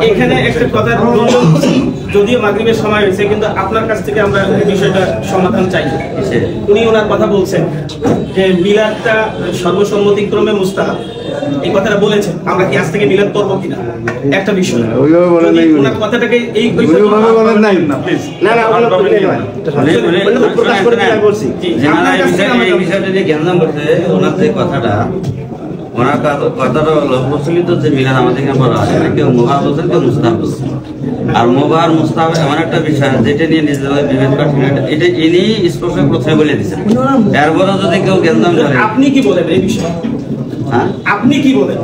এখানে একটা কথা, যদিও মাগরিবের সময় হয়েছে, কিন্তু আপনার কাছ থেকে আমরা বিষয়টা সমাধান চাই। উনি ওনার কথা বলছেন যে মিলাদটা সর্বসম্মতিক্রমে মুস্তাহাব, এই কথাটা বলেছেন। আমরা কি আজ থেকে মিলাদ করবো কিনা একটা বিষয়, ওনার কথাটাকে এই বলেন নাই না, প্লিজ না না প্রকাশ করে আমি বলছি এই বিষয়টা যে জ্ঞান করতে ওনার যে কথাটা, ওনার কথাটা হলো প্রচলিত যে মিলাদ আমাদের এখানে বলা হয়, কেউ মুবাহ বলছেন, কেউ মুস্তাহাব বলছেন। আর মুবাহ আর মুস্তাহাব এমন একটা বিষয় যেটা নিয়ে নিজেদের বিভেদ করছেন, এটা ইনি স্পষ্ট প্রথমে বলে দিচ্ছেন। এরপরে যদি কেউ জ্ঞান করে, আপনি কি বলেন এই বিষয়ে? হ্যাঁ, আপনি কি বলেন?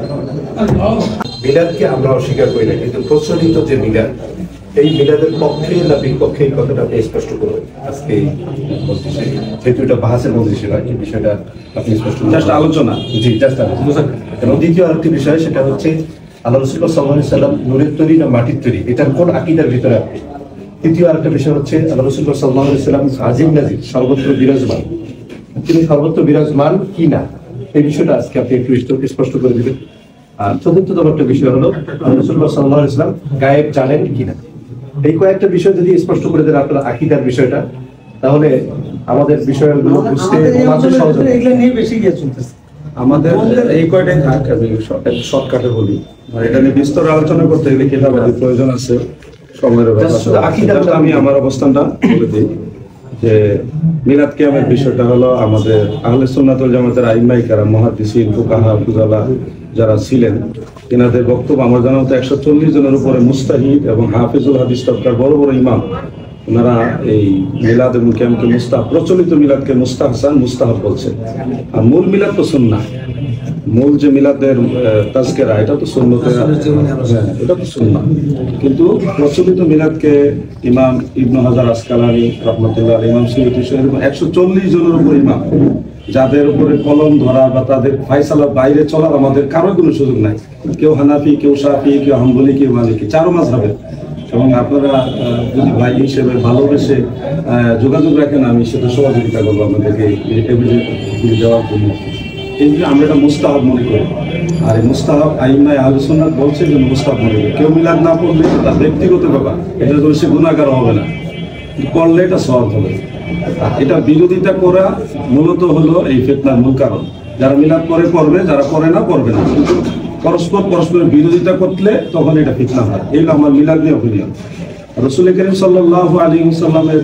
মিলাদকে আমরা অস্বীকার করি না, কিন্তু প্রচলিত যে মিলাদ, এই মিলাদের পক্ষে না বিপক্ষে এই কথাটা আপনি স্পষ্ট করবেন আজকে মজলিসে, যেহেতু এটা বাহাসের মজলিসে নয়, এই বিষয়টা আপনি স্পষ্ট জাস্ট আলোচনা। জি, জাস্ট আলোচনা। এবং দ্বিতীয় আরেকটি বিষয়, সেটা হচ্ছে আল্লাহ রাসূলুল্লাহ সাল্লাল্লাহু আলাইহি সাল্লাম নূরের তৈরি না মাটির তৈরি, এটার কোন আকীদার ভিতরে আপনি? তৃতীয় আরেকটা বিষয় হচ্ছে আল্লাহ রাসূলুল্লাহ সাল্লাল্লাহু আলাইহি সাল্লাম আজিম নাজির, সর্বত্র বিরাজমান, তিনি সর্বত্র বিরাজমান কি না, এই বিষয়টা আজকে আপনি একটু স্পষ্ট করে দিবেন। আর চতুর্থতম একটা বিষয় হলো আল্লাহ রাসূলুল্লাহ সাল্লাল্লাহু আলাইহি সাল্লাম গায়েব জানেন কিনা। এই কয়েকটা বিষয় যদি স্পষ্ট করে দেন আপনার আকীদার বিষয়টা, তাহলে আমাদের বিষয়গুলো বুঝতে সহজ হবে। এগুলো নিয়ে বেশি গিয়ে চলতেছে আমাদের এই কয়টাই থাক, আমি শর্টকাটে বলি। আর এটা নিয়ে বিস্তর আলোচনা করতে গেলে কিতাবের প্রয়োজন আছে, সময়ের ব্যাপার। আমি আমার অবস্থানটা বলে দিই যে মিলাদ কিয়ামের বিষয়টা হলো আমাদের আহলে সুন্নাত ওয়াল জামাতের আইম্মায়ে কেরাম, মুহাদ্দিসিন, ফুকাহা, ফুজালা যারা ছিলেন, এনাদের বক্তব্য আমার জানা মতো 140 জনের উপরে মুস্তাহিদ এবং হাফিজুল হাদিস তবকার বড় বড় ইমাম, ওনারা এই মিলাদ এবং কিয়ামকে মুস্তাহাব, প্রচলিত মিলাদকে মুস্তাহসান, মুস্তাহাব বলছেন। আর মূল মিলাদ তো সুন্নাহ, মূল যে মিলাদের তাজকিরা, এটা তো সুন্নতে, এটা তো সুন্নাহ। কিন্তু প্রচলিত মিলাদকে ইমাম ইবনে হাজার আসকালানী রাহমাতুল্লাহ আলাইহি, ইমাম সুয়ুতী সহ 140 জনের উপর ইমাম, যাদের উপরে কলম ধরা বা তাদের ফায়সালা বাইরে চলার আমাদের কারো কোনো সুযোগ নাই। কেউ হানাফি, কেউ শাফি, কেউ হাম্বলি, কেউ মালিকি, চারো মাযহাবের। এবং আপনারা যদি ভাই হিসেবে ভালোবেসে যোগাযোগ রাখেন, আমি সেটা সহযোগিতা করবো আপনাদেরকে দেওয়ার জন্য। এইগুলো আমরা এটা মুস্তাহাব মনে করি। আর এই মুস্তাহাব আইম্মায়ে আহলে সুন্নাত বলছে যে মুস্তাহাব মনে করি। কেউ মিলাদ না পড়লে তার ব্যক্তিগত ব্যাপার, এটা করে সে গুনাহগার হবে না, করলে এটা সওয়াব হবে। এটা বিরোধিতা করা মূলত হলো এই ফিতনার মূল কারণ। যারা মিলাদ পরে পড়বে, যারা পড়ে না পড়বে না, কিন্তু পরস্পরের বিরোধিতা করলে তখন এটা ফিতনা হয়। এই হলো আমার মিলাদ নিয়ে অপিনিয়ন। রাসূল করিম সাল্লাল্লাহু আলাইহি ওয়াসাল্লামের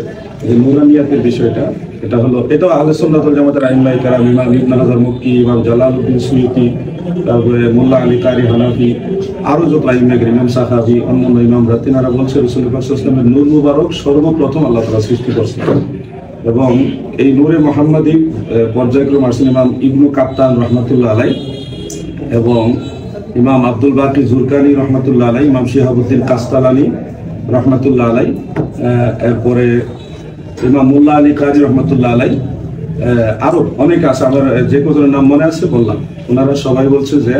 এই নুরানিয়াতের বিষয়টা, এটা হলো, এটাও আহলে সুন্নাত ওয়াল জামাতের আইম্মায়ে কেরাম, ইমাম ইবনে হাজার মক্কি, ইমাম জালালউদ্দিন সুয়ুতী, তারপরে মোল্লা আলী কারি হানাফি, আরো যত আইম্মায়ে কেরাম, ইমাম সাখাবী, অন্যান্য ইমামরা, তিনারা বলছে রাসূল পাক সাল্লাল্লাহু আলাইহি ওয়াসাল্লামের নূর মুবারক সর্বপ্রথম আল্লাহ তাআলা সৃষ্টি করছেন। এবং এই নূরে মুহাম্মাদি পর্যায়ক্রমে আসেন ইমাম ইবনু কাত্তান রাহমাতুল্লাহ আলাইহি, এবং ইমাম আব্দুল বাকি জুরকানি রহমাতুল্লাহ আলাইহি, ইমাম শিহাবুদ্দিন কাস্তালানি রহমাতুল্লাহ আলাইহি, এরপরে ইমাম মোল্লা আলী কারি রহমাতুল্লাহ আলাইহি, আরো অনেক আছে, আমার যে কজনের নাম মনে আছে বললাম। ওনারা সবাই বলছে যে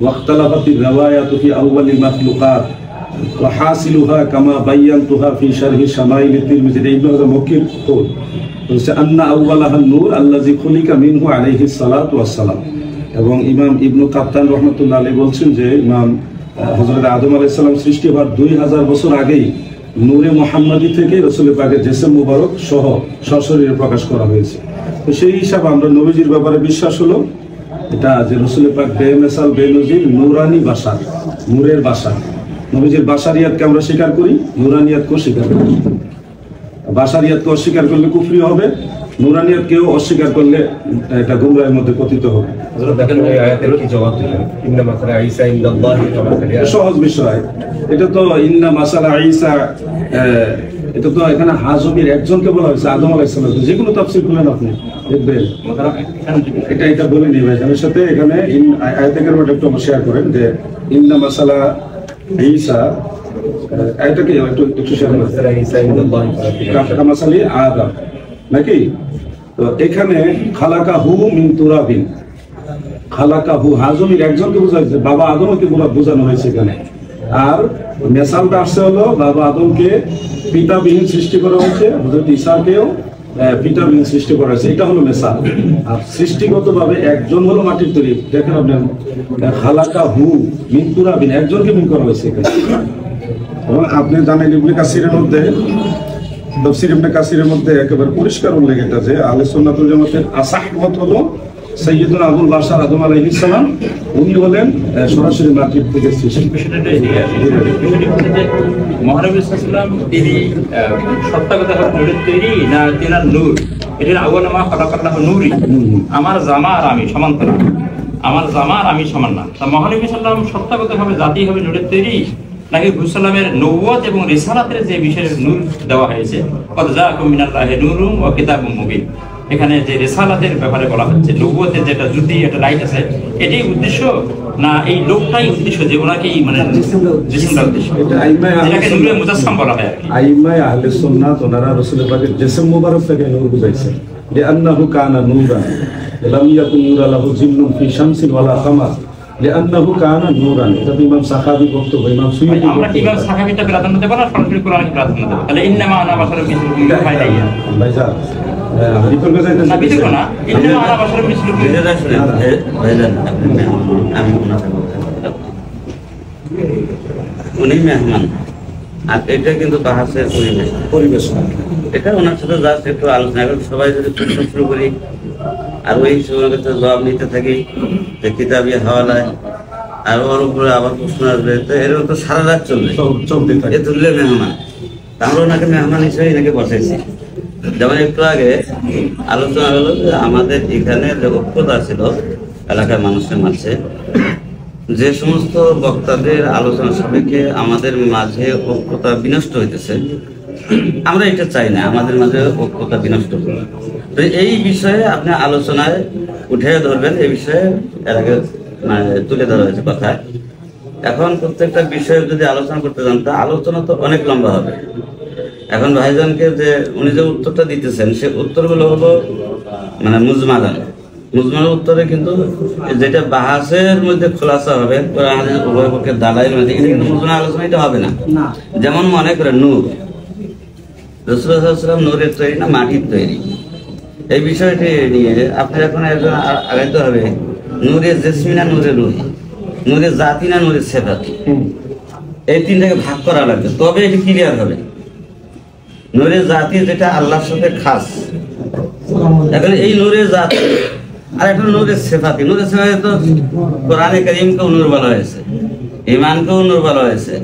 ওয়াক্তালাফাতি রিওয়ায়াতু ফি আউওয়ালিল মাখলুকাত ওয়া হাসিলুহা কামা বায়ানতুহা ফি শারহি শামাইল তিরমিজি। ইবনে হাজার মক্কির কওল বলছে আন্না আউওয়ালাহান নূর আল্লাযী খুলিকা মিনহু আলাইহিস সালাতু ওয়াস সালাম। এবং ইমাম ইবনু কাত্তান রহমাতুল্লাহ আলাইহি বলছেন যে ইমাম হযরত আদম আলাইহিস সালাম সৃষ্টি হওয়ার 2000 বছর আগেই নূরে মুহাম্মাদি থেকে রাসূল পাকের জিসম মুবারক সহ সশরীরে প্রকাশ করা হয়েছে। তো সেই হিসাবে আমরা নবীজির ব্যাপারে বিশ্বাস হলো এটা যে রাসূল পাক বেমিসাল বেনজির নূরানি বাশার, নূরের বাশার। নবীজির বাশারিয়াতকে আমরা স্বীকার করি, নূরানিয়াতকেও স্বীকার করি। বাশারিয়াতকে অস্বীকার করলে কুফরি হবে, নূরানিয়াতকেও অস্বীকার করলে এটা গুমরাহের মধ্যে পতিত হবে। হযরত দেখেন এই আয়াতের কি জবাব দিলেন? ইন্না মাসালা ঈসা ইনদাল্লাহি ওয়া মাসালা, সহজ বিষয়। এটা তো ইন্না মাসালা ঈসা, এটা তো এখানে হাজমির একজনকে বলা হয়েছে, আদম আলাইহিস সালাম। যে কোনো তাফসীর খুলেন আপনি দেখবেন, এটা বলে নিয়ে ভাই এর সাথে এখানে আয়াতের মধ্যে একটু শেয়ার করেন যে ইন্না মাসালা ঈসা, এটাকে একটু শেয়ার করেন, ঈসা ইনদাল্লাহি মাসালি আদম নাকি? তো এখানে খালাকাহু মিন তুরাবিন, খালাকাহু হাজমির একজনকে বোঝাচ্ছে, বাবা আদমকে বোঝানো হয়েছে এখানে। আর মেসালটা আসছে হলো বাবা আদমকে পিতাবিহীন সৃষ্টি করা হয়েছে, হযরত ঈসাকেও ভিটামিন সৃষ্টি করা হয়েছে, এটা হলো মেসাল। আর সৃষ্টিগতভাবে একজন হলো মাটির তৈরি। দেখেন আপনি হালাকা হু মিন তুরাবিন, একজনকে মিন করা হয়েছে এখানে। এবং আপনি জানেন ইবনে কাসিরের মধ্যে, তাফসীর ইবনে কাসিরের মধ্যে একেবারে পরিষ্কার উল্লেখ এটা যে আহলে সুন্নাত ওয়াল জামাতের আসাহ মত হলো সাইয়্যিদুনা আবুল বাশার আদম আলাইহিস সালাম উনি হলেন সরাসরি মাটির থেকে সৃষ্টি। মহানবী সাল্লাল্লাহু আলাইহি ওয়াসাল্লাম তিনি সত্যগতভাবে নূরের তৈরি না তিনার নূর? এটার আওয়ালমা খলাকাল্লাহু নূরি, আমার জামা আর আমি সমান না, আমার জামা আর আমি সমান না। তা মহানবী সাল্লাল্লাহু আলাইহি ওয়াসাল্লাম সত্যগতভাবে জাতিভাবে নূরের তৈরি নাকি হুসালামের নবুয়ত এবং রিসালাতের যে বিষয়ের নূর দেওয়া হয়েছে, কদ জাআকুম মিনাল্লাহি নূরুন ওয়া কিতাবুম মুবিন, এখানে যে রিসালাতের ব্যাপারে বলা হচ্ছে, নবুয়তের যেটা জ্যোতি, একটা লাইট আছে, এটাই উদ্দেশ্য না এই লোকটাই উদ্দেশ্য যে ওনাকেই মানে জিসমটা উদ্দেশ্য, যেটাকে নূরে মুজাসসাম বলা হয় আর কি। আইম্মায়ে আহলে সুন্নাত ওনারা রাসূলের পাকের জিসম মুবারক থেকে নূর বুঝাইছে, লিআন্নাহু কানা নূরান লাম ইয়াকুন নূরা লাহু জিন্নুন ফি শামসিন ওয়ালা কামার, লিআন্নাহু কানা নূরান। এটা ইমাম সাহাবী বক্তব্য, ইমাম সুয়ুতী। আমরা ইমাম সাহাবীটা প্রাধান্য দেব না, সরাসরি কোরআনকে প্রাধান্য দেব? তাহলে ইন্নামা আনা বাশারুম মিসলুকুম ফাইদাইয়া ভাইজান বিতর্ক যাইতে না, বিতর্ক না, ইন্নামা আনা বাশারুম মিসলুকুম। উনি মেহমান, আর এটা কিন্তু বাহাসের পরিবেশ। এটা ওনার সাথে জাস্ট একটু আলোচনা, এখন সবাই যদি প্রশ্ন শুরু করি আর ওই সময় জবাব নিতে থাকি যে কিতাবি হাওয়ালায়, আর ওর উপরে আবার প্রশ্ন আসবে, তো এরকম তো সারা রাত চলবে, এ তুললে মেহমান। আমরা ওনাকে মেহমান হিসেবে এনাকে বসাইছি। যেমন একটু আগে আলোচনা হলো যে আমাদের এখানে যে ঐক্যতা ছিল এলাকার মানুষের মাঝে, যে সমস্ত বক্তাদের আলোচনা সাপেক্ষে আমাদের মাঝে ঐক্যতা বিনষ্ট হইতেছে, আমরা এটা চাই না আমাদের মাঝে ঐক্যতা বিনষ্ট হবে। তো এই বিষয়ে আপনি আলোচনায় উঠে ধরবেন, এই বিষয়ে এর আগে তুলে ধরা হয়েছে কথা। এখন প্রত্যেকটা বিষয়ে যদি আলোচনা করতে যান তা আলোচনা তো অনেক লম্বা হবে। এখন ভাইজানকে যে উনি যে উত্তরটা দিতেছেন, সে উত্তরগুলো হলো মানে মুজমালান উত্তরে, কিন্তু যেটা বাহাসের মধ্যে খোলাসা হবে উভয় পক্ষের দালাইয়ের মধ্যে, এটা কিন্তু মুজমাল আলোচনা এটা হবে না। যেমন মনে করেন নূর, রাসূলুল্লাহ সাল্লাল্লাহু আলাইহি ওয়াসাল্লাম নূরের তৈরি না মাটির তৈরি, এই বিষয়টি নিয়ে আপনি এখন একজন আগাইতে হবে নূরে জিসমি না নূরে রূহ, নূরে জাতি না নূরে সিফাত, এই তিনটাকে ভাগ করা লাগবে, তবে এটি ক্লিয়ার হবে। নূরে জাতি যেটা আল্লাহর সাথে খাস, এখন এই নূরে জাতি আর একটা নূরে সিফাতি। নূরে সিফাতি তো কোরআনে কারীমকেও নূর বলা হয়েছে, ঈমানকেও নূর বলা হয়েছে।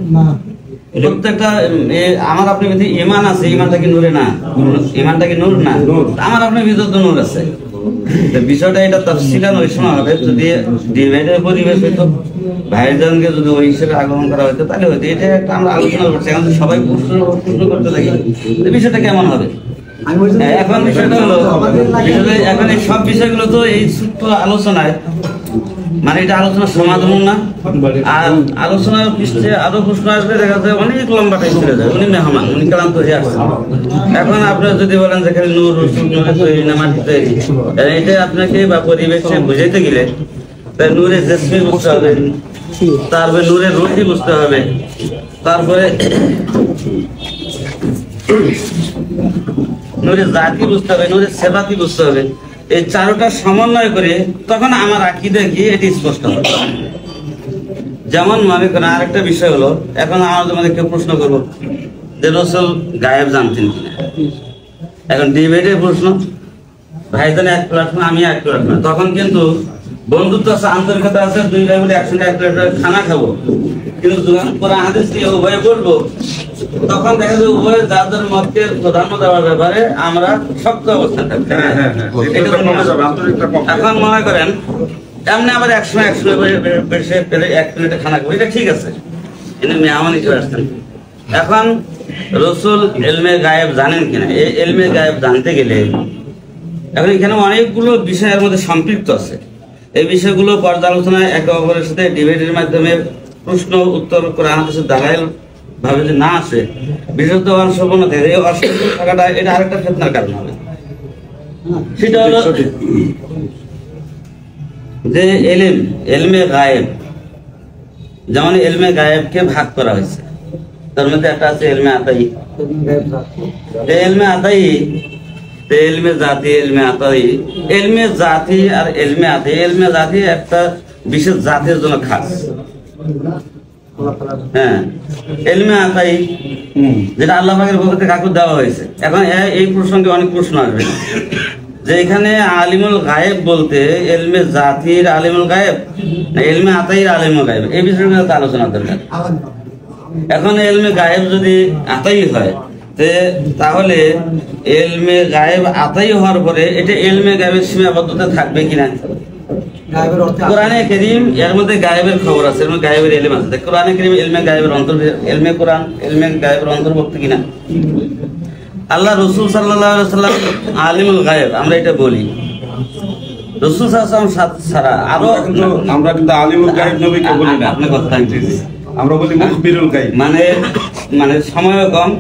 প্রত্যেকটা আমার আপনার ভিতরে ঈমান আছে, ঈমানটা কি নূরে না? ঈমানটা কি নূর না? আমার আপনার ভিতরে তো নূর আছে। বিষয়টা এটা তাফসীলান ওই সময় হবে যদি ডিভাইডের পরিবেশ হইতো, ভাইজানকে যদি ওই হিসেবে আগমন করা হইতো তাহলে হয়তো এটা একটা আমরা আলোচনা করছি। এখন সবাই প্রশ্ন করতে থাকি, বিষয়টা কেমন হবে? এখন বিষয়টা হলো, এখন এই সব বিষয়গুলো তো এই ছোট্ট আলোচনায় মানে এটা আলোচনার সমাধান না, আর আলোচনার পৃষ্ঠে আরো প্রশ্ন আসবে, দেখা যায় অনেক লম্বা টাইম চলে যায়। উনি মেহমান, উনি ক্লান্ত হয়ে আসছেন। এখন আপনারা যদি বলেন যে খালি নূর নূরে তৈরি না মাটি তৈরি, এটা আপনাকে বা পরিবেশে বুঝাইতে গেলে তাই নূরে জিসমি বুঝতে হবে, তারপরে নূরে রূহি বুঝতে হবে, তারপরে নূরে জাতি বুঝতে হবে, নূরে সিফাতি বুঝতে হবে। এই চারোটা সমন্বয় করে তখন আমার আকীদা কি এটি স্পষ্ট হবে। যেমন মনে করেন আরেকটা বিষয় হলো, এখন আমাদের মধ্যে কেউ প্রশ্ন করবো যে রাসূল গায়েব জানতেন কিনা। এখন ডিবেটের প্রশ্ন, ভাইজান এক প্ল্যাটফর্ম, আমি এক প্ল্যাটফর্ম, তখন কিন্তু বন্ধুত্ব আছে, আন্তরিকতা আছে, দুই ভাই বলে একসঙ্গে এক প্লেট খানা খাবো। কিন্তু যখন কোরআন হাদিস দিয়ে উভয়ে বলবো, তখন দেখা যাবে উভয় যার যার মতকে প্রাধান্য দেওয়ার ব্যাপারে আমরা শক্ত অবস্থান থাকবো। এখন মনে করেন এমনি আবার একসময় এক প্লেটে খানা খাবো, এটা ঠিক আছে, কিন্তু মেহমান হিসেবে আসতেন। এখন রাসূল ইলমে গায়েব জানেন কিনা, এই ইলমে গায়েব জানতে গেলে এখন এখানে অনেকগুলো বিষয়ের মধ্যে সম্পৃক্ত আছে। এই বিষয়গুলো পর্যালোচনায় একে অপরের সাথে ডিবেটের মাধ্যমে প্রশ্ন উত্তর কোরআন হাদিসের দালাইল ভাবে যে না আসে, বিশেষত অসম্পূর্ণ থাকে, এই অসম্পূর্ণ থাকাটা এটা আরেকটা ফিতনার কারণ হবে। সেটা হলো যে ইলমে গায়েব, যেমন ইলমে গায়েবকে ভাগ করা হয়েছে, তার মধ্যে একটা আছে ইলমে আতাই। ইলমে আতাই এলমে জাতি, এলমে আতাই, এলমে জাতি আর এলমে আতাই, এলমে জাতি একটা বিশেষ জাতির জন্য খাস। হ্যাঁ, এলমে আতাই যেটা আল্লাহ পাকের পক্ষ থেকে কাউকে দেওয়া হয়েছে। এখন এই প্রসঙ্গে অনেক প্রশ্ন আসবে যে এখানে আলিমুল গায়েব বলতে এলমে জাতির আলিমুল গায়েব না এলমে আতাইর আলিমুল গায়েব, এই বিষয়ে আলোচনা দরকার। এখন এলমে গায়েব যদি আতাই হয় তাহলে এলমে গায়েব আতাই হওয়ার পরে এটা এলমে গায়েবের সীমাবদ্ধতা থাকবে কিনা? কোরআনে কারীম এর মধ্যে গায়েবের খবর আছে, এর মধ্যে গায়েবের এলম আছে। কোরআনে কারীম এলমে গায়েবের এলমে কোরআন এলমে গায়েবের অন্তর্ভুক্ত কিনা? আল্লাহ রসুল সাল্লাল্লাহু আলাইহি ওয়াসাল্লাম আলিমুল গায়েব, আমরা এটা বলি। রসুল সাল্লাল্লাহু আলাইহি ওয়াসাল্লাম ছাড়া আরো আমরা কিন্তু আলিমুল গায়েব নবীকে বলি না, আপনি কথা আমরা বলি মুখবিরুল গায়েব। মানে সময় কম,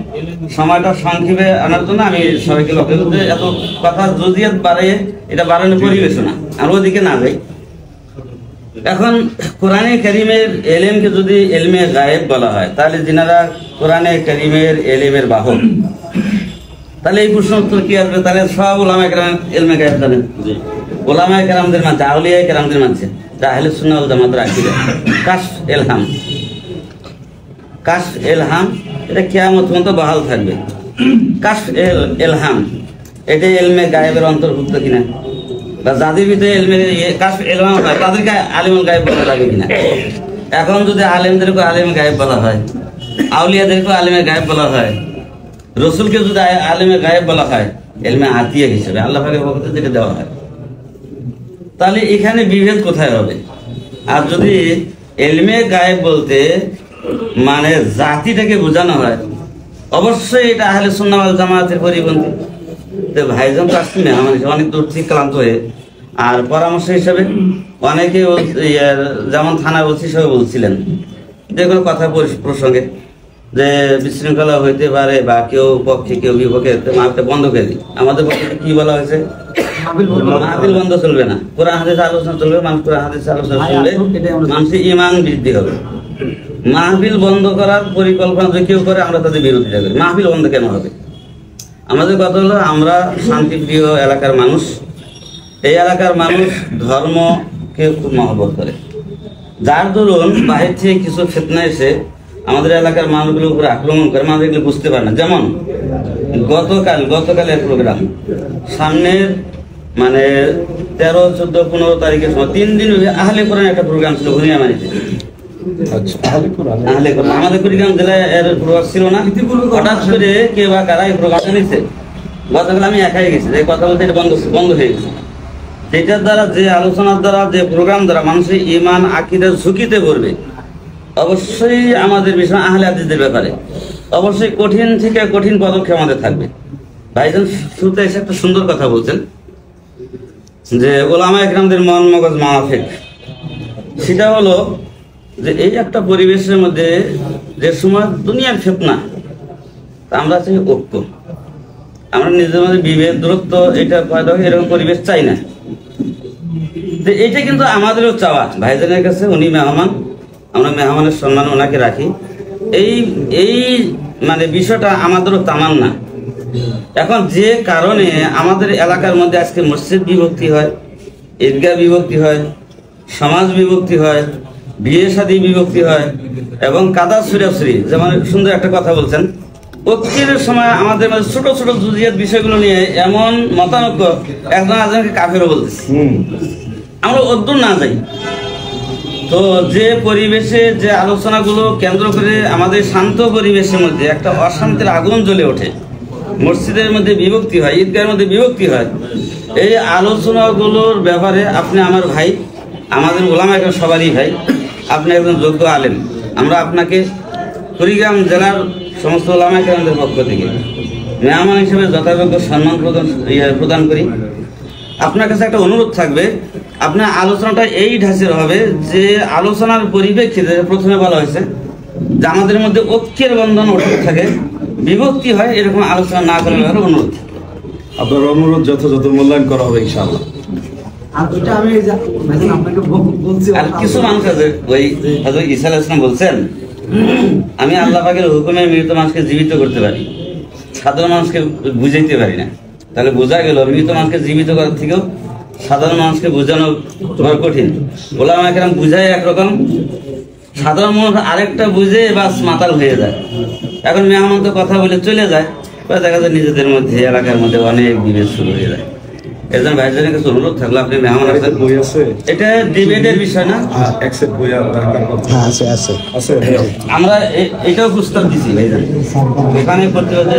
সময়টা সংক্ষেপে আনার জন্য আমি সবাইকে লক্ষ্য করতে এত কথা জজিয়াত বাড়িয়ে এটা বাড়ানোর পরিবেশ না, আর ওদিকে না যাই। এখন কোরআনে কারীমের এলেমকে যদি এলমে গায়েব বলা হয় তাহলে যিনারা কোরআনে কারীমের এলেমের বাহক, তাহলে এই প্রশ্ন উত্তর কি আসবে? তাহলে সব উলামায়ে কেরাম এলমে গায়েব জানেন, উলামায়ে কেরামদের মাঝে, আউলিয়ায়ে কেরামদের মাঝে, আহলে সুন্নাহ ওয়াল জামাতের আকীদা কাশফ ইলহাম, কাশফ ইলহাম এটা কিয়ামত পর্যন্ত বহাল থাকবে। কাশফ ইলহাম এটা এলমে গায়েবের অন্তর্ভুক্ত কিনা? বা যাদের ভিতরে এলমে কাশফ ইলহাম হয় তাদেরকে আলিমুল গায়েব বলা যাবে কিনা? এখন যদি আলেমদেরকে আলিম গায়েব বলা হয়, আউলিয়াদেরকে আলিমে গায়েব বলা হয়, রসুলকে যদি আলিমে গায়েব বলা হয় এলমে আতিয়া হিসেবে আল্লাহ পাকের পক্ষ থেকে যেটা দেওয়া হয়, তাহলে এখানে বিভেদ কোথায় হবে? আর যদি এলমে গায়েব বলতে মানে জাতিটাকে বোঝানো হয়, অবশ্যই এটা আহলে সুন্নাহ ওয়াল জামাতের পরিপন্থী। তো ভাইজান তো আসছেন অনেক দূর থেকে ক্লান্ত হয়ে, আর পরামর্শ হিসেবে অনেকে যেমন থানার ওসি হিসেবে বলছিলেন যে কোনো কথা প্রসঙ্গে যে বিশৃঙ্খলা হইতে পারে বা কেউ পক্ষে কেউ বিপক্ষে, মাহফিলটা বন্ধ করে দিই। আমাদের পক্ষে কি বলা হয়েছে? মাহফিল বন্ধ চলবে না, কোরআন হাদিস আলোচনা চলবে। মানুষ কোরআন হাদিস আলোচনা শুনলে মানুষের ঈমান বৃদ্ধি হবে। মাহফিল বন্ধ করার পরিকল্পনা যদি কেউ করে আমরা তাদের বিরোধিতা করি। মাহফিল বন্ধ কেন হবে? আমাদের কথা হলো আমরা শান্তিপ্রিয় এলাকার মানুষ, এই এলাকার মানুষ ধর্মকে খুব মহব্বত করে। যার দরুন বাহির থেকে কিছু ফিতনা এসে আমাদের এলাকার মানুষগুলোর উপরে আক্রমণ করে, মানুষ এগুলো বুঝতে পারে না। যেমন গতকালের প্রোগ্রাম, সামনের মানে 13, 14, 15 তারিখের সময় 3 দিন আহলে কোরআন একটা প্রোগ্রাম ছিল ভুনিয়ামারিতে। আহলে কোরআন আমাদের কুড়িগ্রাম জেলায় এর প্রোগ্রাম ছিল না, হঠাৎ করে কে বা কারা এই প্রোগ্রামটা নিচ্ছে। গতকাল আমি একাই গেছি, এই কথা বলতে এটা বন্ধ হয়ে গেছে। যেটার দ্বারা, যে আলোচনার দ্বারা, যে প্রোগ্রাম দ্বারা মানুষের ঈমান আকীদার ঝুঁকিতে পড়বে, অবশ্যই আমাদের বিষয় আহলে হাদিসদের ব্যাপারে অবশ্যই কঠিন থেকে কঠিন পদক্ষেপ আমাদের থাকবে। ভাইজান শুরুতে এসে একটা সুন্দর কথা বলছেন যে উলামায়ে কেরামদের মন মগজ মাওয়াফিক। সেটা হলো যে এই একটা পরিবেশের মধ্যে যে সময় দুনিয়ার ফিতনা, আমরা চাই ঐক্য, আমরা নিজেদের মধ্যে বিভেদ দূরত্ব এটা পয়দা হয়, এরকম পরিবেশ চাই না। এটা কিন্তু আমাদেরও চাওয়া। ভাইজানের কাছে উনি মেহমান, আমরা মেহমানের সম্মান ওনাকে রাখি, এই মানে বিষয়টা আমাদেরও তামান্না। এখন যে কারণে আমাদের এলাকার মধ্যে আজকে মসজিদ বিভক্তি হয়, ঈদগাহ বিভক্তি হয়, সমাজ বিভক্তি হয়, বিয়ে শাদী বিভক্তি হয় এবং কাদা ছুড়াছুড়ি, যেমন সুন্দর একটা কথা বলছেন, ঐক্যের সময় আমাদের মধ্যে ছোট ছোট জুজিয়াত বিষয়গুলো নিয়ে এমন মতানৈক্য, একজন আরেকজনকে কাফেরও বলতেছে। আমরা অদ্দূর না যাই তো যে পরিবেশে যে আলোচনাগুলো কেন্দ্র করে আমাদের শান্ত পরিবেশের মধ্যে একটা অশান্তির আগুন জ্বলে ওঠে, মসজিদের মধ্যে বিভক্তি হয়, ঈদগাহের মধ্যে বিভক্তি হয়, এই আলোচনাগুলোর ব্যাপারে আপনি আমার ভাই, আমাদের উলামায়ে কেরাম সবারই ভাই, আপনি একজন যোগ্য আলেম। আমরা আপনাকে কুড়িগ্রাম জেলার সমস্ত উলামায়ে কেরামদের পক্ষ থেকে মেহমান হিসেবে যথাযোগ্য সম্মান প্রদান করি। আপনার কাছে একটা অনুরোধ থাকবে, আপনার আলোচনাটা এই ঢাঁচের হবে যে আলোচনার পরিপ্রেক্ষিতে প্রথমে বলা হয়েছে যে আমাদের মধ্যে ঐক্যের বন্ধন অটুট থাকে, বিভক্তি হয়, এরকম আলোচনা না করার ব্যাপারে অনুরোধ। আপনার অনুরোধ যথাযথ মূল্যায়ন করা হবে ইনশাআল্লাহ। আর কিছু মানুষ আছে, ওই হযরত ঈসা আলাইহিস সালাম বলছেন, আমি আল্লাহ পাকের হুকুমে মৃত মানুষকে জীবিত করতে পারি, সাধারণ মানুষকে বুঝাইতে পারি না। তাহলে বোঝা গেল মৃত মানুষকে জীবিত করার থেকেও সাধারণ মানুষকে বোঝানো বড় কঠিন। ওলামা কেরাম বুঝায় একরকম, সাধারণ মানুষ আরেকটা বুঝে বাস মাতাল হয়ে যায়। এখন মেহমান তো কথা বলে চলে যায়, দেখা যায় নিজেদের মধ্যে এলাকার মধ্যে অনেক বিভেদ শুরু হয়ে যায়। এর জন্য ভাইজানের কাছে অনুরোধ থাকলো, আপনি মেহমান আসেন, বই আছে এটা ডিবেটের বিষয় না, একসেট বই আর দরকার আছে আছে আছে। আমরা এটাও প্রস্তাব দিছি ভাইজান, এখানে করতে হচ্ছে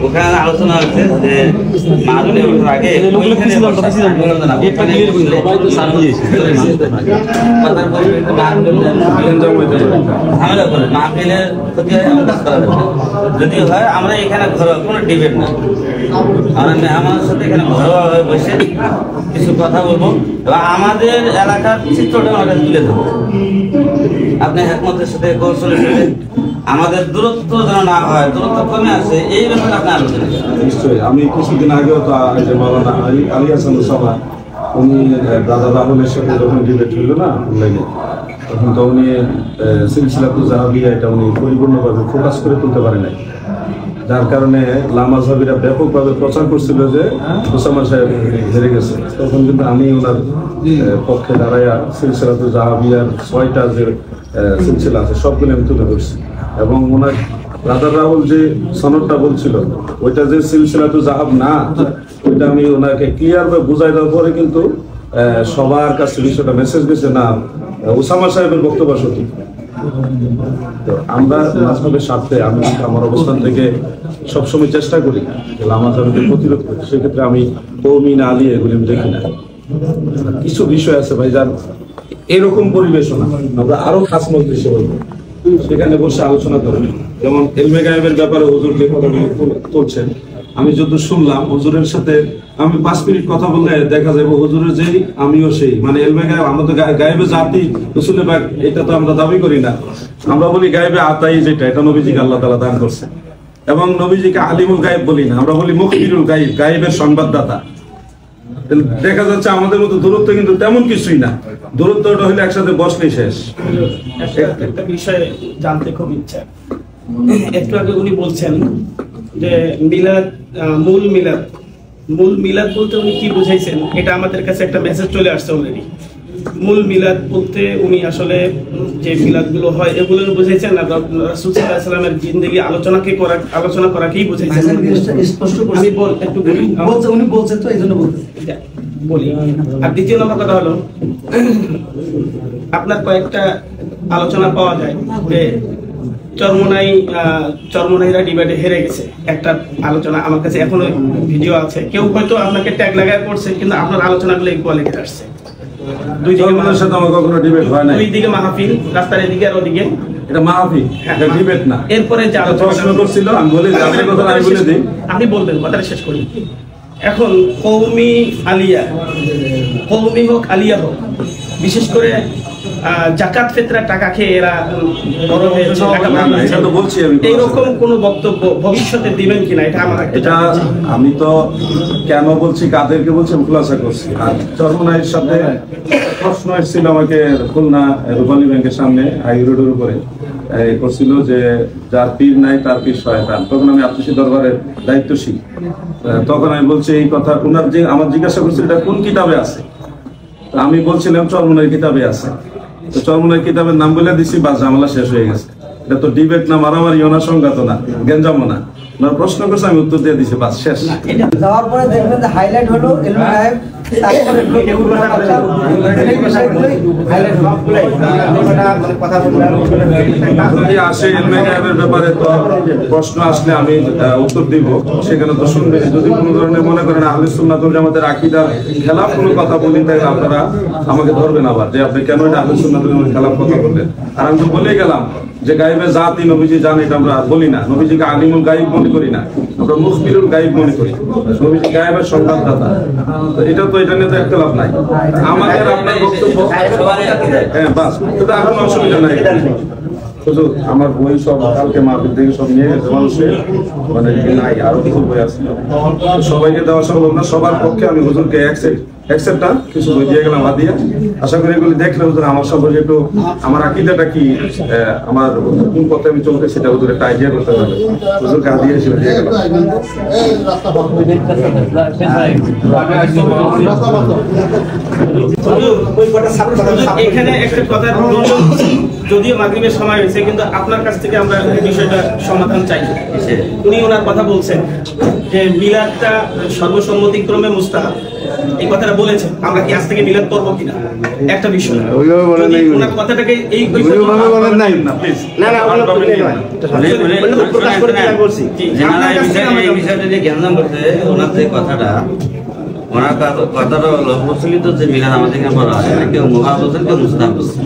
ওখানে আলোচনা হচ্ছে যে মাহফিলে ওঠার আগে মাহফিলের ক্ষতি হয় এমন কাজ করা যাবে না। যদি হয় আমরা এখানে ঘরোয়া কোনো ডিবেট না, আমরা মেহমানের সাথে এখানে ঘরোয়াভাবে বসে কিছু কথা বলবো এবং আমাদের এলাকার চিত্রটা আমার কাছে তুলে ধরবো। আপনি একমতের সাথে কৌশলের সাথে আমাদের দূরত্ব যেন না হয়, দূরত্ব কমে আসে, এই ব্যাপারে আপনি আলোচনা করেন। নিশ্চয়ই। আমি কিছুদিন আগেও তো মাওলানা আলী হাসান সভা, উনি দাদা রাহুলের সাথে যখন ডিবেট হইল না অনলাইনে, তখন তো উনি সিলসিলাতুল জাহাবিয়া এটা উনি পরিপূর্ণভাবে ফোকাস করে তুলতে পারে নাই, যার কারণে লামাজহাবিরা ব্যাপকভাবে প্রচার করছিল যে ওসামা সাহেব হেরে গেছে। তখন কিন্তু আমি ওনার পক্ষে দাঁড়াইয়া সিলসিলাতুল জাহাবিয়ার 6টা যে সিলসিলা আছে সবগুলো আমি তুলে ধরছি এবং ওনার রাজা রাহুল যে সনদটা বলছিল ওইটা যে সিলসিলাতুল জাহাব না, ওইটা আমি ওনাকে ক্লিয়ার ভাবে বুঝাই দেওয়ার পরে কিন্তু সবার কাছে বিষয়টা মেসেজ গেছে না ওসামা সাহেবের বক্তব্য সঠিক। তো আমরা মাযহাবের স্বার্থে আমি আমার অবস্থান থেকে সবসময় চেষ্টা করি যে লামাজহাবকে প্রতিরোধ করি। সেক্ষেত্রে আমি কওমি না আলী এগুলি দেখি না। কিছু বিষয় আছে ভাইজান এরকম পরিবেশও না, আমরা আরো খাস মজলিসে বলবো, সেখানে বসে আলোচনা করবো। যেমন ইলমে গায়েবের ব্যাপারে হুজুর যে কথাগুলো তুলছেন, আমি যত শুনলাম হুজুরের সাথে আমি 5 মিনিট কথা বললে দেখা যাবে হুজুরের যেই আমিও সেই, মানে ইলমে গায়েব, আমরা তো গায়েবে জাতি রসুলের পাক এটা তো আমরা দাবি করি না, আমরা বলি গায়েবে আতাই, যেটা এটা নবীজিকে আল্লাহ তাআলা দান করছে। এবং নবীজিকে আলিমুল গায়েব বলি না, আমরা বলি মুখবিরুল গায়েব, গায়েবের সংবাদদাতা। দেখা যাচ্ছে আমাদের মতো দূরত্ব কিন্তু তেমন কিছুই না, দূরত্বটা হলে একসাথে বসলেই শেষ। একটা বিষয় জানতে খুব ইচ্ছা, একটু আগে উনি বলছেন যে মিলাদ, মূল মিলাদ বলতে উনি কি বুঝাইছেন, এটা আমাদের কাছে একটা মেসেজ চলে আসছে অলরেডি। মূল মিলাদ বলতে উনি আসলে যে মিলাদ গুলো হয় এগুলো বুঝাইছেন না, রাসূল সাল্লাল্লাহু আলাইহি ওয়াসাল্লামের জিন্দেগি আলোচনা করাকেই বুঝাইছেন। স্পষ্ট করে আমি একটু বলছে, উনি বলছেন তো এই জন্য বলি। আর দ্বিতীয় নম্বর কথা হলো, আপনার কয়েকটা আলোচনা পাওয়া যায় যে চরমনাইরা ডিবেটে হেরে গেছে, একটা আলোচনা আমার কাছে এখনো ভিডিও আছে। কেউ হয়তো আপনাকে ট্যাগ লাগায় পড়ছে, কিন্তু আপনার আলোচনাগুলো এই কোয়ালিটির আসছে। দুই দিকে চরমনাইয়ের সাথে আমার কখনো ডিবেট হয় না, দুই দিকে মাহফিল, রাস্তার এদিকে আর ওদিকে, এটা মাহফিল, এটা ডিবেট না। এরপরে যে প্রশ্ন করছিল আমি বলি আপনার কথা আমি বলে দিই, আপনি বলবেন, কথাটা শেষ করি। এখন কওমি হোক আলিয়া হোক, বিশেষ করে জাকাত ফিতরার টাকা খেয়ে এরা বড় হয়েছে, এইরকম কোন বক্তব্য ভবিষ্যতে দিবেন কিনা, এটা আমার এটা আমি তো কেন বলছি, কাদেরকে বলছি আমি খুলাসা করছি। আর চরমনাইয়ের সাথে প্রশ্ন এসেছিল আমাকে খুলনা রূপালী ব্যাংকের সামনে হাই রোডের উপরে করছিল যে যার পীর নাই তার পীর শয়তান। তখন আমি আত্মীয় দরবারের দায়িত্বশীল, তখন আমি বলছি এই কথা, ওনার যে আমার জিজ্ঞাসা করছিল এটা কোন কিতাবে আছে, আমি বলছিলাম চরমনাইয়ের কিতাবে আছে। তো চরমনাইয়ের কিতাবের নাম বলে দিছি, বাস ঝামেলা শেষ হয়ে গেছে। এটা তো ডিবেট না, মারামারিও না, সংঘাত না, গেঞ্জামও না। প্রশ্ন করছে আমি উত্তর দিয়ে দিছি, বাস শেষ। যাওয়ার পরে দেখবেন যে হাইলাইট হলো ইলমে গায়েব, যদি আসে ইলমে গায়েবের ব্যাপারে তো প্রশ্ন আসলে আমি উত্তর দিব, সেখানে তো শুনবে। যদি কোনো ধরনের মনে করেন আহলে সুন্নাত ওয়াল জামাতের আকীদার খেলাফ কোনো কথা বলি, তাহলে আপনারা আমাকে ধরবেন আবার যে আপনি কেন এটা আহলে সুন্নাত ওয়াল জামাতের খেলাফ কথা বললেন। আর আমি তো বলেই গেলাম যে গায়েবের জাতি নবীজি জানে, এটা আমরা বলি না। নবীজিকে আলিমুল গায়েব মনে করি না, আমরা মুখবিরুল গায়েব মনে করি। নবীজি গায়েবের সংবাদদাতা, তো এটা তো এটা নিয়ে তো একতলাপ নাই। আমাদের আপনার বক্তব্য হ্যাঁ বাস, কিন্তু এখন অসুবিধা নাই। হুজুর আমার বই সব কালকে মাহফিল থেকে সব নিয়ে গেছে, মানুষের মানে নাই, আরো কিছু বই আছে, সবাইকে দেওয়া সম্ভব না। সবার পক্ষে আমি হুজুরকে অ্যাকসেপ্টটা কিছু বই দিয়ে গেলাম হাদিয়া। আশা করি এগুলি দেখলে হুজুর আমার সম্পর্কে একটু আমার আকীদাটা কি, আমার কোন পথে আমি চলতে সেটা হুজুর একটা আইডিয়া করতে পারবে। হুজুর কাজ দিয়ে ছিল দিয়ে গেল। এখানে একটা কথা, যদিও মাগরিবের সময় হয়েছে কিন্তু আপনার কাছ থেকে আমরা বিষয়টা সমাধান চাই। উনি ওনার কথা বলছেন যে মিলাদটা সর্বসম্মতিক্রমে মুস্তাহাব, এই কথাটা বলেছেন। আমরা কি আজ থেকে মিলাদ করবো কিনা একটা বিষয়, ওনার কথাটাকে এই বলেন নাই না প্লিজ, না না প্রকাশ করে দিলাম বলছি এই বিষয়টা যে জ্ঞান করতে ওনার যে কথাটা, ওনার কথাটা হলো প্রচলিত যে মিলাদ আমাদের এখানে বলা হয়, কেউ মুবাহ বলছেন, কেউ মুস্তাহাব বলছেন।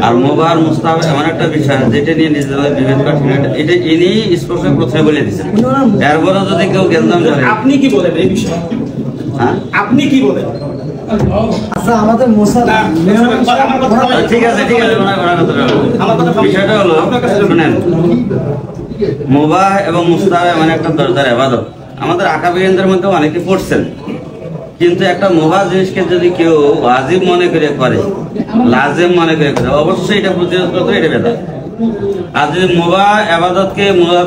আর মুবাহ আর মুস্তাহাব এমন একটা বিষয় যেটা নিয়ে নিজেদের বিভেদ করেন, এটা ইনি স্পষ্ট প্রথমে বলে দিচ্ছেন। এরপরে যদি কেউ জ্ঞান করে, আপনি কি বলেন এই বিষয়ে? হ্যাঁ আপনি কি বলেন? আচ্ছা আমাদের ঠিক আছে ঠিক আছে, বিষয়টা হলো শুনেন, মুবাহ এবং মুস্তাহাব এমন একটা দরজার ইবাদত, আমাদের আকাবিরিনদের মধ্যে অনেকে পড়ছেন, কিন্তু একটা মুবাহ জিনিসকে যদি কেউ ওয়াজিব মনে করে করে, লাজিম মনে করে করে, অবশ্যই এটা প্রতিরোধ করতে, এটা বেদাত। আর যদি মুবাহ ইবাদতকে,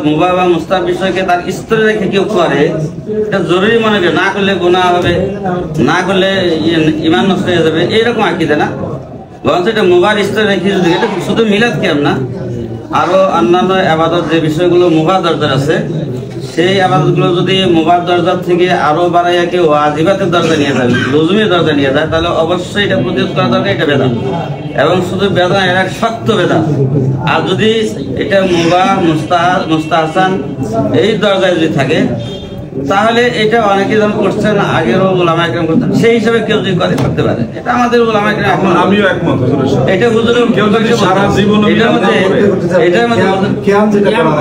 মুবাহ বা মুস্তাহাব বিষয়কে তার স্তরে রেখে কেউ করে, এটা জরুরি মনে করে, না করলে গুনাহ হবে, না করলে ঈমান নষ্ট হয়ে যাবে, এইরকম আকীদা না। বরঞ্চ এটা মুবাহ স্তরে রেখে, যদি এটা শুধু মিলাদ কেমন না, আরো অন্যান্য ইবাদত যে বিষয়গুলো মুবাহ দরজার আছে, সেই আবাদতগুলো যদি মুবাহ দরজার থেকে আরো বাড়াইয়া কেউ ওয়াজিবাতের দরজা নিয়ে যায়, লজুমের দরজা নিয়ে যায়, তাহলে অবশ্যই এটা প্রতিরোধ করা দরকার, এটা বেদাত। এবং শুধু বেদাত, এর এক শক্ত বেদাত। আর যদি এটা মুবাহ, মুস্তাহসান এই দরজায় যদি থাকে, তাহলে এটা অনেকে যেমন করছেন, আগেরও ওলামা একরাম করতেন, সেই হিসাবে কেউ যদি করতে পারে, এটা আমাদের ওলামা একরাম, এখন আমিও একমত হুজুরের সাথে। এটা হুজুর কেউ যদি সারা জীবন এটার মধ্যে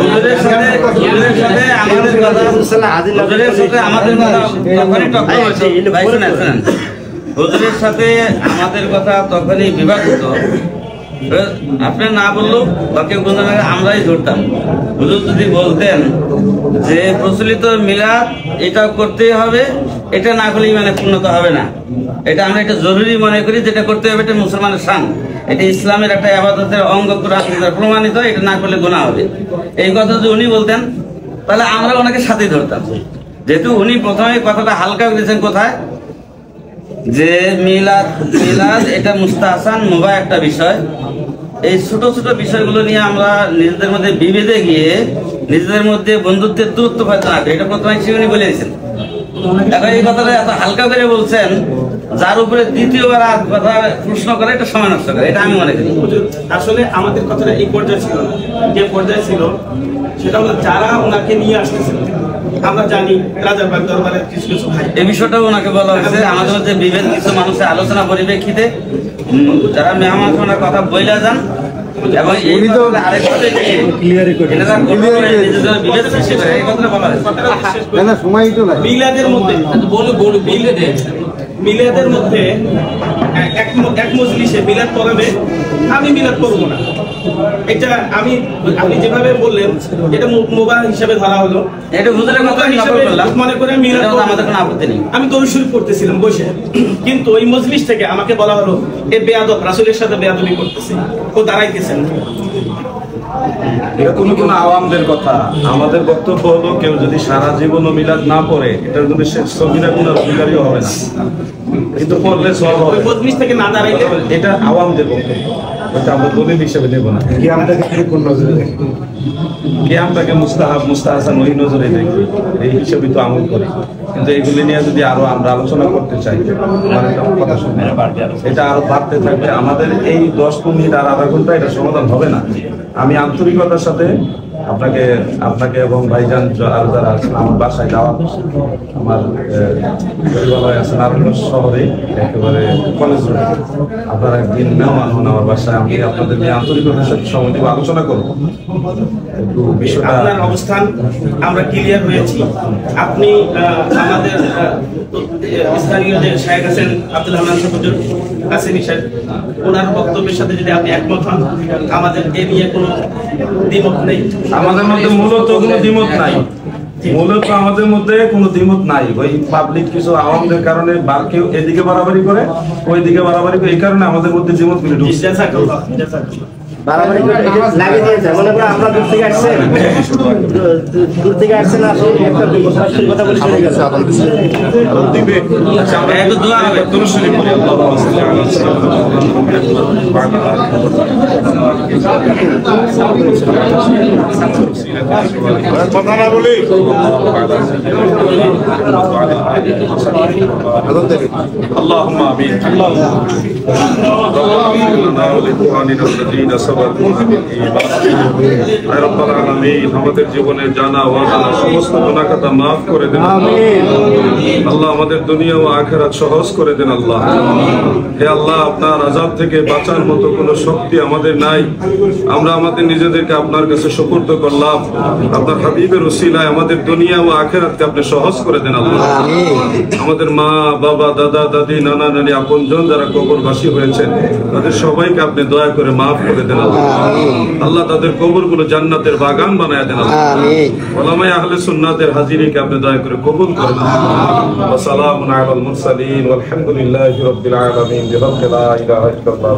হুজুরের সাথে আমাদের কথা, হুজুরের সাথে আমাদের কথা তখনই টক্কর হয়েছে, ভাই শুনেন, হুজুরের সাথে আমাদের কথা তখনই বিবাদ হতো, আপনি না বললো বা কেউ বলতে আমরাই ধরতাম। হুজুর যদি বলতেন যে প্রচলিত মিলাদ এটা করতেই হবে, এটা না করলে মানে পূর্ণতা হবে না, এটা আমরা এটা জরুরি মনে করি, যেটা করতে হবে, এটা মুসলমানের শান, এটা ইসলামের একটা ইবাদতের অঙ্গ প্রমাণিত, এটা না করলে গুনাহ হবে, এই কথা যদি উনি বলতেন, তাহলে আমরা ওনাকে সাথে ধরতাম। যেহেতু উনি প্রথমে কথাটা হালকা করেছেন, কোথায় যে মিলাদ এটা মুস্তাহসান মুবাহ একটা বিষয়, এই ছোট ছোট বিষয়গুলো নিয়ে আমরা নিজেদের মধ্যে বিভেদে গিয়ে নিজেদের মধ্যে বন্ধুত্বের দূরত্ব হয়তো না, এটা প্রথমে উনি বলে দিয়েছেন। এখন এই কথাটা এত হালকা করে বলছেন, যার উপরে দ্বিতীয়বার কথা প্রশ্ন করে, এটা সময় নষ্ট করে, এটা আমি মনে করি। আসলে আমাদের কথাটা এই পর্যায়ে ছিল না, যে পর্যায়ে ছিল সেটা হলো যারা ওনাকে নিয়ে আসতেছিল, আমরা জানি রাজারবাগ দরবারের কিছু কিছু ভাই, এই বিষয়টাও ওনাকে বলা হয়েছে। আমাদের মধ্যে বিভেদ কিছু মানুষের আলোচনা পরিপ্রেক্ষিতে যারা মেহমান ওনার কথা বইলা যান, এবং এই কথা আরেকভাবে বিভেদ সৃষ্টি করে, এই কথাটা বলা হয়েছে। মিলাদের মধ্যে মিলাদের মধ্যে এক মজলিসে মিলাদ পড়াবে, আমি মিলাদ করবো না, এটা আপনি যেভাবে বললেন এটা মুবাহ হিসাবে ধরা হলো, এটা হুজুরের কথা মনে করে মিলাদ, আমাদের কোনো আপত্তি নেই। আমি দরুদ শরীফ পড়তেছিলাম বসে, কিন্তু ওই মজলিস থেকে আমাকে বলা হলো এ বেয়াদব, রাসূলের সাথে বেয়াদবি করতেছে, ও দাঁড়াইতেছেন। এটা কোনো আওয়ামদের কথা। আমাদের বক্তব্য হলো, কেউ যদি সারা জীবনও মিলাদ না পড়ে, এটার জন্য সে সগীরা গুনার অধিকারীও হবে না, কিন্তু পড়লে সওয়াব হবে। মজলিস থেকে না দাঁড়াইলে এটা আওয়ামদের বক্তব্য, এটা আমরা দলিল হিসেবে দেব না। কিয়ামটাকে মুস্তাহাব মুস্তাহসান ওই নজরে দেখি, এই হিসেবে তো আমল করি, কিন্তু এগুলি নিয়ে যদি আরো আমরা আলোচনা করতে চাই, কথা শুনে এটা আরো বাড়তে থাকবে। আমাদের এই 10 মিনিট আর আধা ঘন্টা এটা সমাধান হবে না। আমি আন্তরিকতার সাথে আপনাকে এবং ভাইজান আর যারা আছেন, আমার বাসায় যাওয়া, আমার পরিবারে আছেন আরো শহরে, একেবারে কলেজ রোডে, আপনারা একদিন মেহমান হন আমার বাসায়, আমি আপনাদের নিয়ে আন্তরিকতার সাথে সময় দিব, আলোচনা করবো একটু বিষয়টা। আপনার অবস্থান আমরা ক্লিয়ার হয়েছি। আপনি আমাদের স্থানীয় যে শায়েখ আছেন আব্দুল হান্নান হুজুর কাসেমি সাহেব, ওনার বক্তব্যের সাথে যদি আপনি একমত হন, আমাদের এ নিয়ে কোনো দ্বিমত নেই। আমাদের মধ্যে মূলত কোনো দ্বিমত নাই। মূলত আমাদের মধ্যে কোনো দ্বিমত নাই, ওই পাবলিক কিছু আওয়ামদের কারণে কেউ এদিকে বাড়াবাড়ি করে ওইদিকে বাড়াবাড়ি করে, এই কারণে আমাদের মধ্যে দ্বিমত গুলি ঢুকছে। বাড়াবাড়ি করে লাগিয়ে দিয়েছে। মনে করো আমরা দূর থেকে আসছেন না, সেই একটা কথা বলে চলে গেছে। একটু দোয়া হবে কথা না বলি اللهم آمين আমাদের জীবনে জানা অজানা সমস্ত গুনাহ খাতা মাফ করে দেন আল্লাহ, আমাদের দুনিয়া ও আখিরাত সহজ করে দেন আল্লাহ। হে আল্লাহ, আপনার আযাব থেকে বাঁচার মতো কোনো শক্তি আমাদের নাই, আমরা আমাদের নিজেদেরকে আপনার কাছে সুপুর্দ করলাম। আপনার হাবিবের উসিলায় আমাদের দুনিয়া ও আখিরাতকে আপনি সহজ করে দেন আল্লাহ। আমাদের মা বাবা দাদা দাদি নানা নানি আপনজন যারা কবরবাসী হয়েছেন তাদের সবাইকে আপনি দয়া করে মাফ করে দেন আল্লাহ। আল্লাহ তাদের কবরগুলো জান্নাতের বাগান বানায় দেন আল্লাহ। উলামায়ে আহলে সুন্নাতের হাজিরিকে আপনি দয়া করে কবুল করেন। ওয়া সালামুন আলাল মুরসালিন ওয়াল হামদুলিল্লাহি রাব্বিল আলামিন। বিহাক্কি লা ইলাহা ইল্লাল্লাহ।